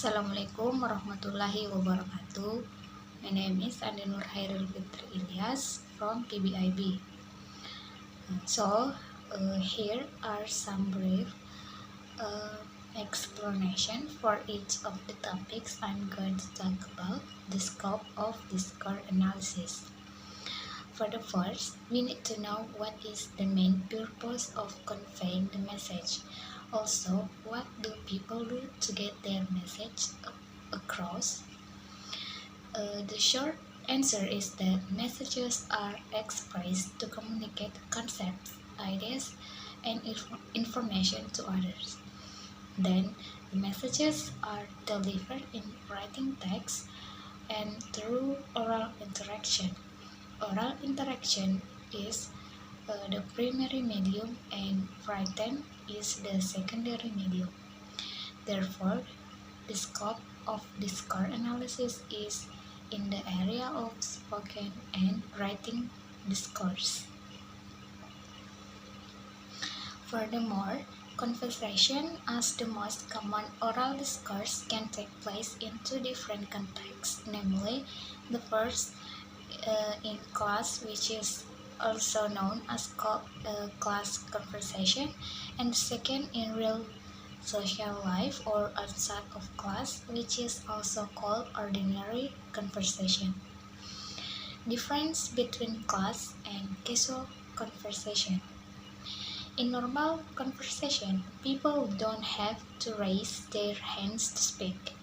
Assalamualaikum warahmatullahi wabarakatuh. My name is Andi Nurhaeril Fitri Ilyas from PBIB. Here are some brief uh, explanation for each of the topics I'm going to talk about, the scope of discourse analysis. For the first, we need to know what is the main purpose of conveying the message. Also, what do people do to get their message across? The short answer is that messages are expressed to communicate concepts, ideas, and information to others. Then, the messages are delivered in writing text and through oral interaction. Oral interaction is the primary medium and written is the secondary medium. Therefore, the scope of discourse analysis is in the area of spoken and writing discourse. Furthermore, conversation as the most common oral discourse can take place in two different contexts, namely the first in class, which is also known as class conversation, and the second in real social life or outside of class, which is also called ordinary conversation. Difference between class and casual conversation. In normal conversation, people don't have to raise their hands to speak.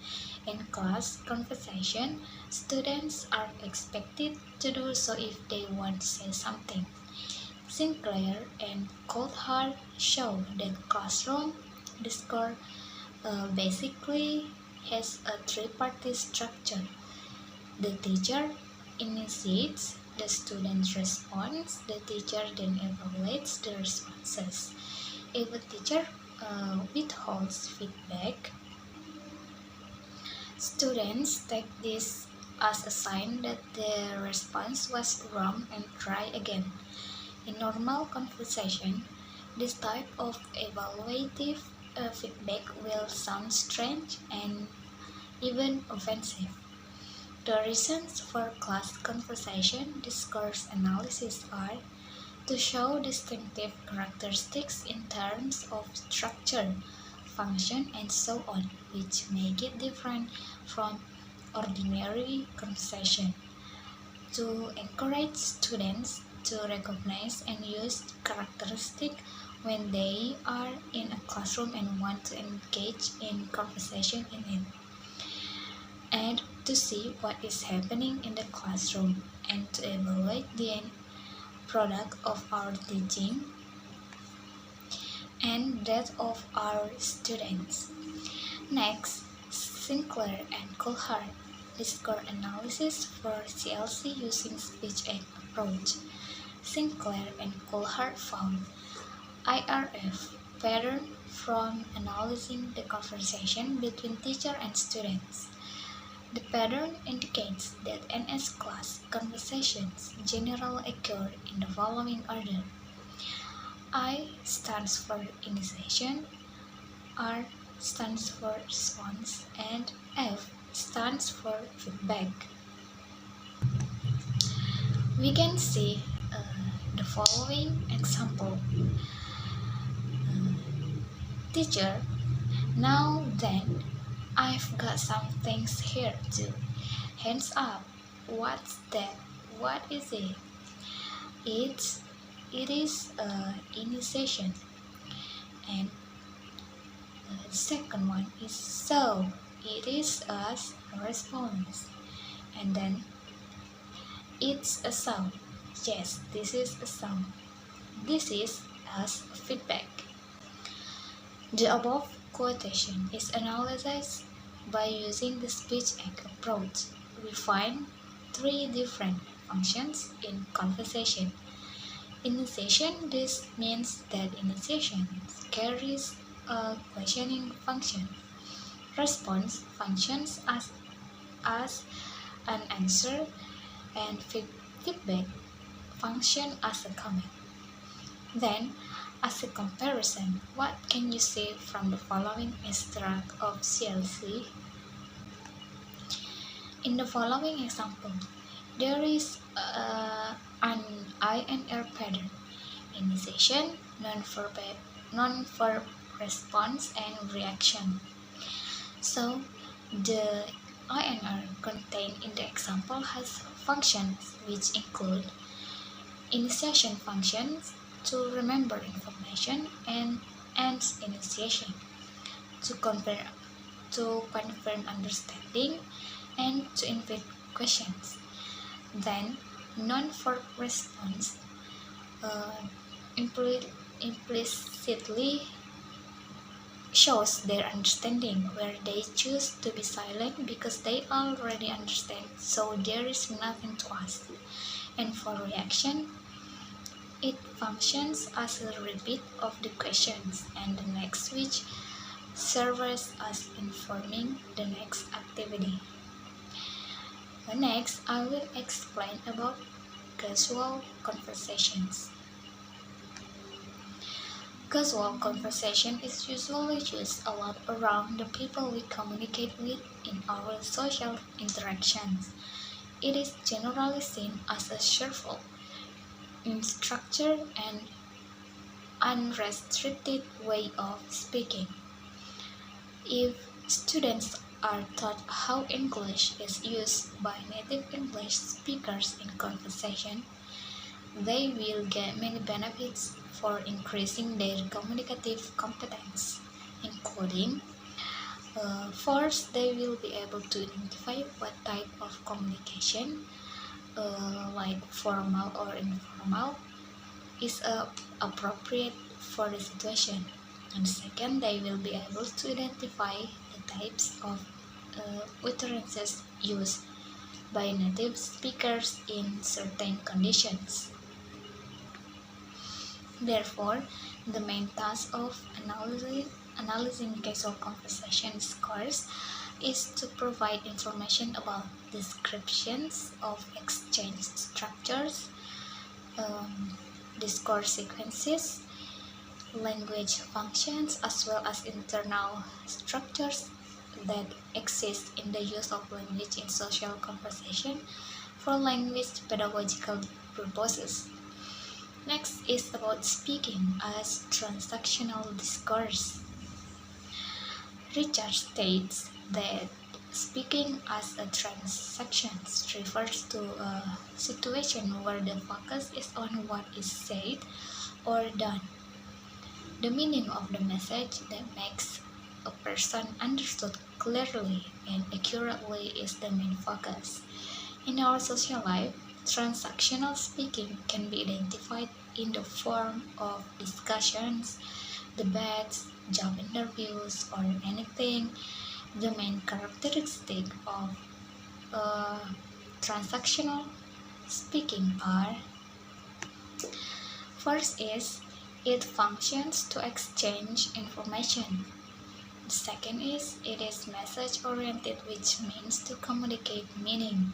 In class conversation, students are expected to do so if they want to say something. Sinclair and Coulthard show that classroom discourse basically has a three-party structure. The teacher initiates, the student responds, the teacher then evaluates the responses. If a teacher withholds feedback, students take this as a sign that the response was wrong and try again. In normal conversation, this type of evaluative feedback will sound strange and even offensive. The reasons for class conversation discourse analysis are to show distinctive characteristics in terms of structure, function, and so on, which make it different from ordinary conversation. To encourage students to recognize and use characteristics when they are in a classroom and want to engage in conversation in it. And to see what is happening in the classroom and to evaluate the end product of our teaching and that of our students. Next, Sinclair and Coulthard discourse analysis for CLC using speech aid approach. Sinclair and Coulthard found IRF pattern from analyzing the conversation between teacher and students. The pattern indicates that NS class conversations generally occur in the following order. I stands for initiation, R stands for response, and F stands for feedback. We can see the following example. Teacher, now then, I've got some things here too. Hands up. What's that? What is it? It is initiation. And the second one is so. It is as a response. And then it's a sound. Yes, this is a sound. This is as feedback. The above quotation is analyzed by using the speech aid approach. We find three different functions in conversation. Initiation, this means that initiation carries a questioning function. Response functions as an answer, and feedback function as a comment. Then, as a comparison, what can you say from the following extract of CLC? In the following example, there is an INR pattern: initiation, non-verb response, and reaction. So, the INR contained in the example has functions which include initiation functions to remember information and ends initiation to confirm understanding and to invite questions. Then, non-verb response uh, implicitly shows their understanding, where they choose to be silent because they already understand, so there is nothing to ask. And for reaction, it functions as a repeat of the questions and the next, which serves as informing the next activity. Next, I will explain about casual conversations. Casual conversation is usually used a lot around the people we communicate with in our social interactions. It is generally seen as a cheerful, unstructured, and unrestricted way of speaking. If students are taught how English is used by native English speakers in conversation, they will get many benefits for increasing their communicative competence, including first, they will be able to identify what type of communication, like formal or informal, is appropriate for the situation. And second, they will be able to identify the types of utterances used by native speakers in certain conditions. Therefore, the main task of analyzing casual conversation discourse is to provide information about descriptions of exchange structures, um, discourse sequences, language functions, as well as internal structures that exist in the use of language in social conversation for language pedagogical purposes. Next is about speaking as transactional discourse. Richard states that speaking as a transaction refers to a situation where the focus is on what is said or done. The meaning of the message that makes a person understood clearly and accurately is the main focus. In our social life, transactional speaking can be identified in the form of discussions, debates, job interviews, or anything. The main characteristic of uh, transactional speaking are: first is it functions to exchange information. The second is it is message oriented, which means to communicate meaning.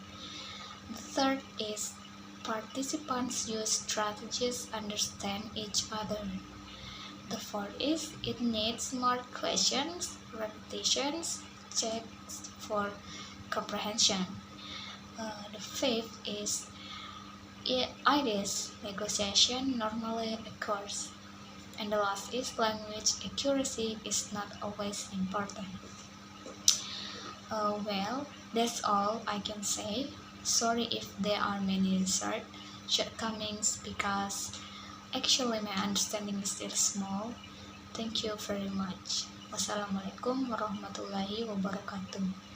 The third is participants use strategies to understand each other. The fourth is it needs more questions, repetitions, checks for comprehension. The fifth is ideas negotiation normally occurs. And the last is language accuracy is not always important. Well, that's all I can say. Sorry if there are many shortcomings because actually my understanding is still small. Thank you very much. Wassalamualaikum warahmatullahi wabarakatuh.